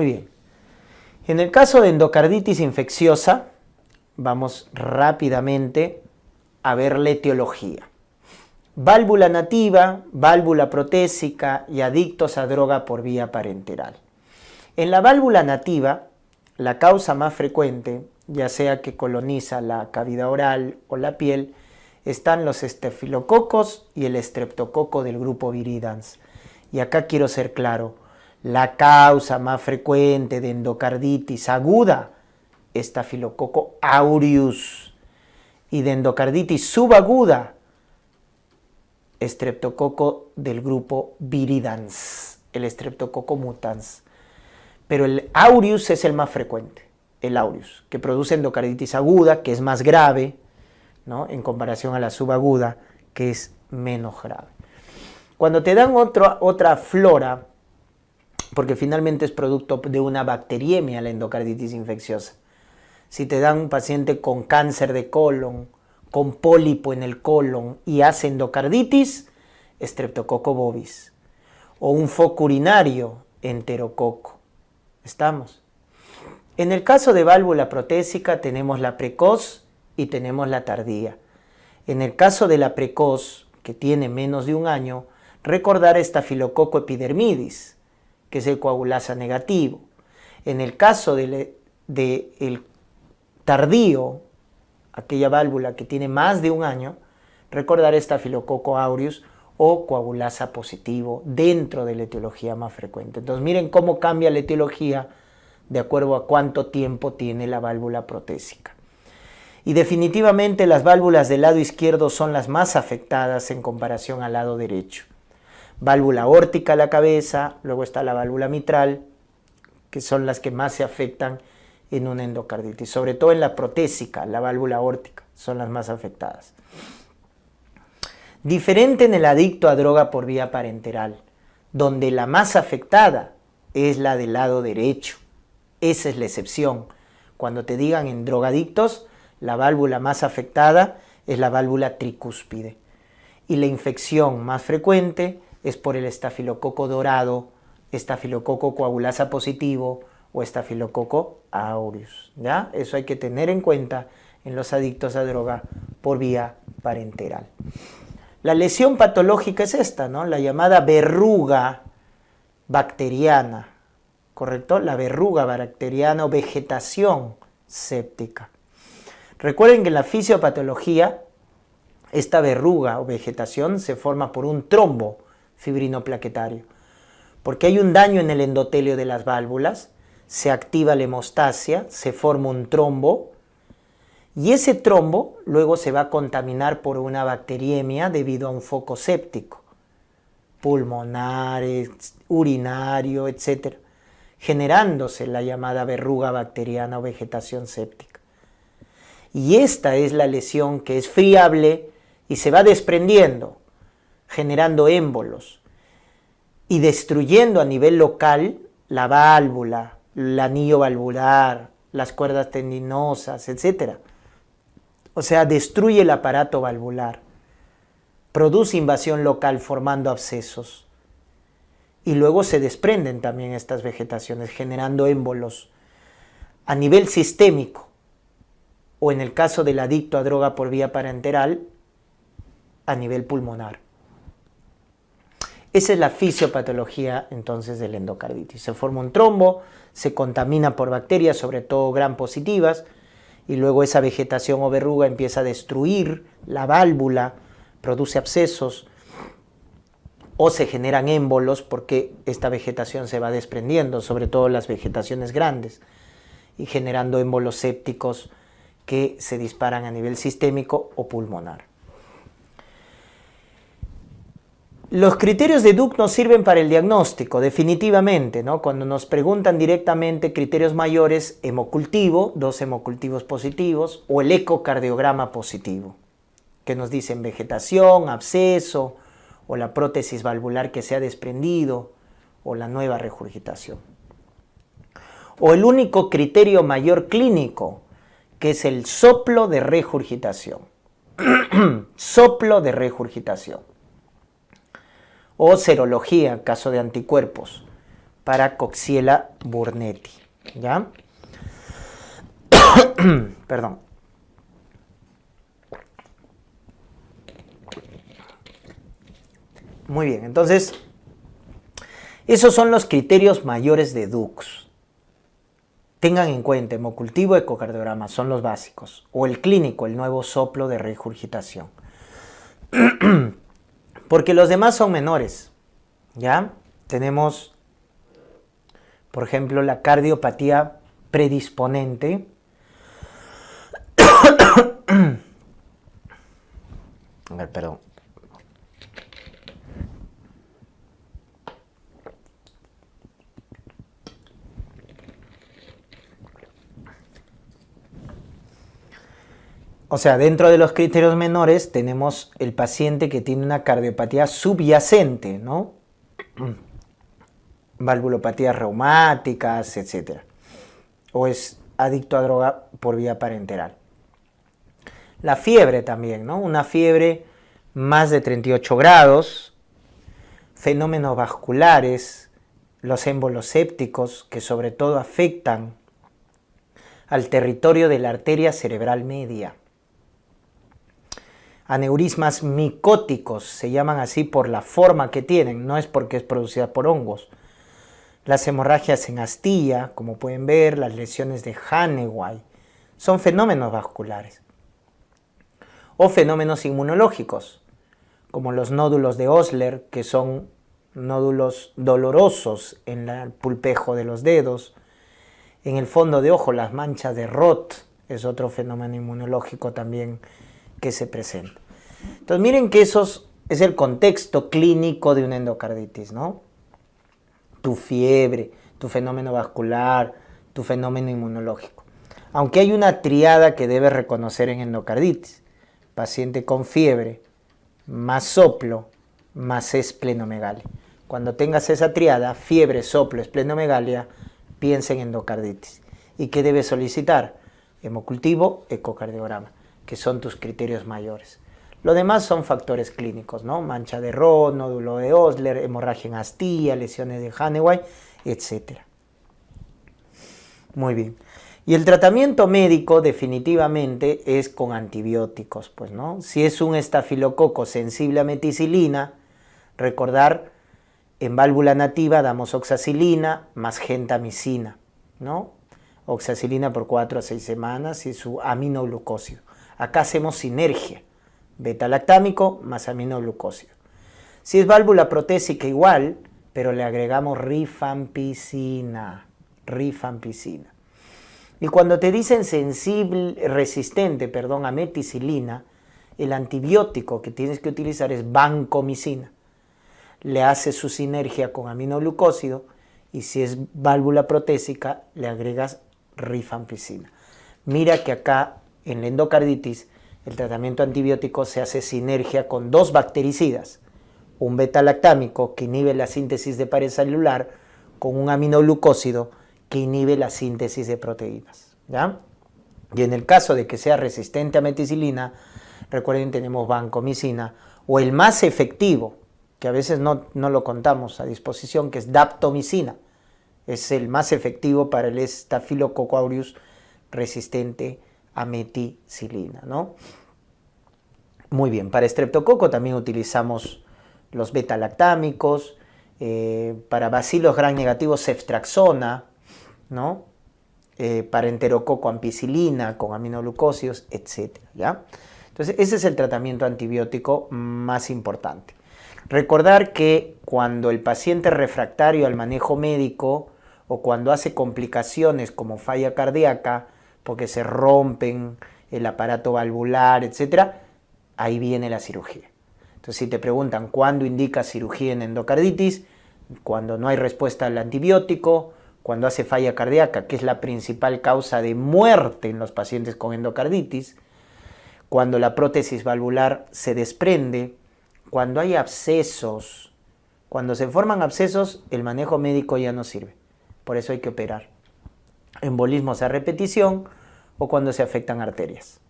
Muy bien. En el caso de endocarditis infecciosa, vamos rápidamente a ver la etiología. Válvula nativa, válvula protésica y adictos a droga por vía parenteral. En la válvula nativa, la causa más frecuente, ya sea que coloniza la cavidad oral o la piel, están los estafilococos y el estreptococo del grupo viridans. Y acá quiero ser claro, la causa más frecuente de endocarditis aguda, estafilococo aureus, y de endocarditis subaguda, estreptococo del grupo viridans, el estreptococo mutans. Pero el aureus es el más frecuente, el aureus, que produce endocarditis aguda, que es más grave, ¿no?, en comparación a la subaguda, que es menos grave. Cuando te dan otra flora, porque finalmente es producto de una bacteriemia la endocarditis infecciosa, si te dan un paciente con cáncer de colon, con pólipo en el colon y hace endocarditis, estreptococo bovis, o un foco urinario, enterococo. ¿Estamos? En el caso de válvula protésica tenemos la precoz y tenemos la tardía. En el caso de la precoz, que tiene menos de un año, recordar estafilococo epidermidis, que es el coagulasa negativo. En el caso del tardío, aquella válvula que tiene más de un año, recordar estafilococo aureus o coagulasa positivo dentro de la etiología más frecuente. Entonces miren cómo cambia la etiología de acuerdo a cuánto tiempo tiene la válvula protésica. Y definitivamente las válvulas del lado izquierdo son las más afectadas en comparación al lado derecho. Válvula aórtica a la cabeza, luego está la válvula mitral, que son las que más se afectan en una endocarditis, sobre todo en la protésica, la válvula aórtica, son las más afectadas. Diferente en el adicto a droga por vía parenteral, donde la más afectada es la del lado derecho. Esa es la excepción. Cuando te digan en drogadictos, la válvula más afectada es la válvula tricúspide. Y la infección más frecuente es por el estafilococo dorado, estafilococo coagulasa positivo o estafilococo aureus, ¿ya? Eso hay que tener en cuenta en los adictos a droga por vía parenteral. La lesión patológica es esta, ¿no?, la llamada verruga bacteriana, ¿correcto? La verruga bacteriana o vegetación séptica. Recuerden que en la fisiopatología esta verruga o vegetación se forma por un trombo fibrinoplaquetario, porque hay un daño en el endotelio de las válvulas, se activa la hemostasia, se forma un trombo, y ese trombo luego se va a contaminar por una bacteriemia debido a un foco séptico, pulmonar, urinario, etc., generándose la llamada verruga bacteriana o vegetación séptica. Y esta es la lesión que es friable y se va desprendiendo, generando émbolos y destruyendo a nivel local la válvula, el anillo valvular, las cuerdas tendinosas, etc. O sea, destruye el aparato valvular, produce invasión local formando abscesos y luego se desprenden también estas vegetaciones generando émbolos a nivel sistémico o en el caso del adicto a droga por vía parenteral a nivel pulmonar. Esa es la fisiopatología entonces de la endocarditis. Se forma un trombo, se contamina por bacterias, sobre todo gram positivas, y luego esa vegetación o verruga empieza a destruir la válvula, produce abscesos o se generan émbolos porque esta vegetación se va desprendiendo, sobre todo las vegetaciones grandes, y generando émbolos sépticos que se disparan a nivel sistémico o pulmonar. Los criterios de Duke nos sirven para el diagnóstico, definitivamente, ¿no? Cuando nos preguntan directamente criterios mayores, hemocultivo, 2 hemocultivos positivos, o el ecocardiograma positivo, que nos dicen vegetación, absceso, o la prótesis valvular que se ha desprendido, o la nueva regurgitación. O el único criterio mayor clínico, que es el soplo de regurgitación. Soplo de regurgitación. O serología, caso de anticuerpos, para Coxiella burnetii, ¿ya? Perdón. Muy bien, entonces, esos son los criterios mayores de Dux. Tengan en cuenta, hemocultivo, ecocardiograma, son los básicos. O el clínico, el nuevo soplo de regurgitación. Porque los demás son menores, ¿ya? Tenemos, por ejemplo, la cardiopatía predisponente. A ver, perdón. O sea, dentro de los criterios menores tenemos el paciente que tiene una cardiopatía subyacente, ¿no? Valvulopatías reumáticas, etc. O es adicto a droga por vía parenteral. La fiebre también, ¿no? Una fiebre más de 38 grados, fenómenos vasculares, los émbolos sépticos, que sobre todo afectan al territorio de la arteria cerebral media. Aneurismas micóticos, se llaman así por la forma que tienen, no es porque es producida por hongos. Las hemorragias en astilla, como pueden ver, las lesiones de Haneway, son fenómenos vasculares. O fenómenos inmunológicos, como los nódulos de Osler, que son nódulos dolorosos en el pulpejo de los dedos. En el fondo de ojo, las manchas de Roth, es otro fenómeno inmunológico también que se presenta. Entonces miren que eso es el contexto clínico de una endocarditis, ¿no? Tu fiebre, tu fenómeno vascular, tu fenómeno inmunológico. Aunque hay una triada que debes reconocer en endocarditis. Paciente con fiebre, más soplo, más esplenomegalia. Cuando tengas esa triada, fiebre, soplo, esplenomegalia, piensa en endocarditis. ¿Y qué debes solicitar? Hemocultivo, ecocardiograma, que son tus criterios mayores. Lo demás son factores clínicos, ¿no? Mancha de Roth, nódulo de Osler, hemorragia en astilla, lesiones de Haneway, etc. Muy bien. Y el tratamiento médico definitivamente es con antibióticos, pues, ¿no? Si es un estafilococo sensible a meticilina, recordar, en válvula nativa damos oxacilina más gentamicina, ¿no? Oxacilina por 4 a 6 semanas y su aminoglucósido. Acá hacemos sinergia, beta-lactámico más aminoglucósido. Si es válvula protésica igual, pero le agregamos rifampicina. Y cuando te dicen resistente a meticilina, el antibiótico que tienes que utilizar es vancomicina. Le haces su sinergia con aminoglucósido y si es válvula protésica, le agregas rifampicina. Mira que acá en la endocarditis el tratamiento antibiótico se hace sinergia con 2 bactericidas, un beta-lactámico que inhibe la síntesis de pared celular con un aminoglucósido que inhibe la síntesis de proteínas, ¿ya? Y en el caso de que sea resistente a meticilina, recuerden, tenemos vancomicina, o el más efectivo, que a veces no lo contamos a disposición, que es daptomicina. Es el más efectivo para el Staphylococcus aureus resistente a meticilina, ¿no? Muy bien, para estreptococo también utilizamos los beta-lactámicos, para bacilos gram negativos ceftriaxona, ¿no? Para enterococo ampicilina con aminoglucósidos, etc. ¿Ya? Entonces ese es el tratamiento antibiótico más importante. Recordar que cuando el paciente es refractario al manejo médico o cuando hace complicaciones como falla cardíaca, porque se rompen el aparato valvular, etc., ahí viene la cirugía. Entonces si te preguntan cuándo indica cirugía en endocarditis, cuando no hay respuesta al antibiótico, cuando hace falla cardíaca, que es la principal causa de muerte en los pacientes con endocarditis, cuando la prótesis valvular se desprende, cuando hay abscesos. Cuando se forman abscesos, el manejo médico ya no sirve. Por eso hay que operar. Embolismos a repetición o cuando se afectan arterias.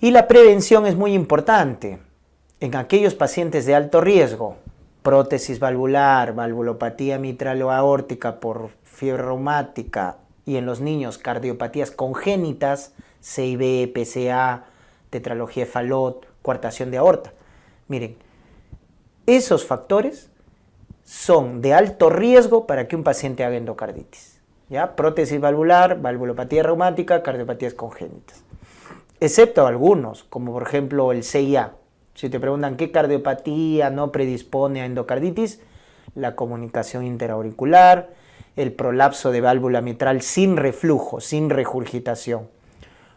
Y la prevención es muy importante. En aquellos pacientes de alto riesgo, prótesis valvular, valvulopatía mitral o aórtica por fiebre reumática y en los niños cardiopatías congénitas, CIB, PCA, tetralogía de Fallot, coartación de aorta. Miren, esos factores son de alto riesgo para que un paciente haga endocarditis. ¿Ya? Prótesis valvular, valvulopatía reumática, cardiopatías congénitas. Excepto algunos, como por ejemplo el CIA. Si te preguntan qué cardiopatía no predispone a endocarditis, la comunicación interauricular, el prolapso de válvula mitral sin reflujo, sin regurgitación,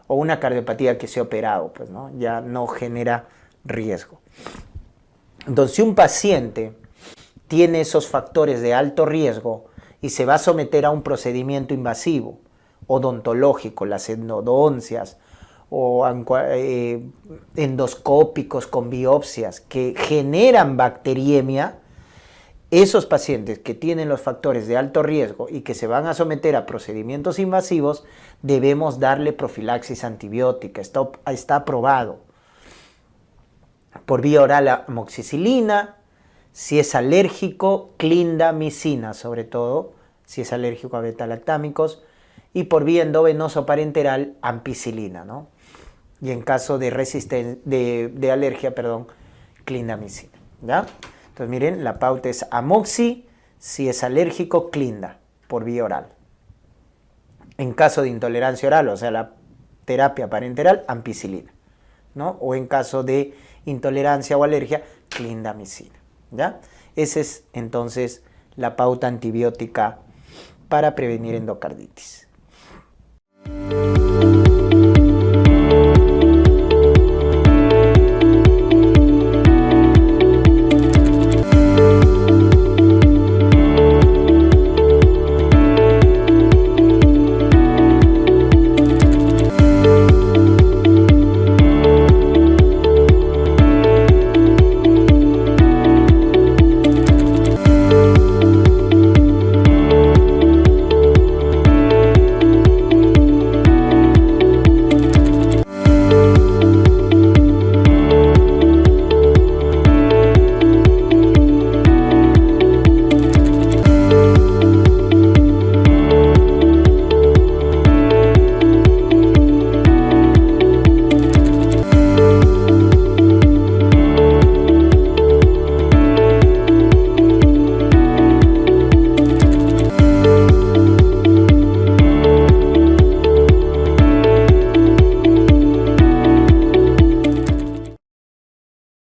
o una cardiopatía que se ha operado, pues, ¿no? Ya no genera riesgo. Entonces, si un paciente tiene esos factores de alto riesgo y se va a someter a un procedimiento invasivo, odontológico, las endodoncias, o endoscópicos con biopsias que generan bacteriemia, esos pacientes que tienen los factores de alto riesgo y que se van a someter a procedimientos invasivos, debemos darle profilaxis antibiótica. Está aprobado. Por vía oral, amoxicilina. Si es alérgico, clindamicina, sobre todo, si es alérgico a beta-lactámicos. Y por vía endovenoso parenteral, ampicilina, ¿no? Y en caso de alergia, clindamicina, ¿ya? Entonces, miren, la pauta es amoxi, si es alérgico, clinda, por vía oral. En caso de intolerancia oral, o sea, la terapia parenteral, ampicilina, ¿no? O en caso de intolerancia o alergia, clindamicina, ¿ya? Esa es, entonces, la pauta antibiótica para prevenir endocarditis.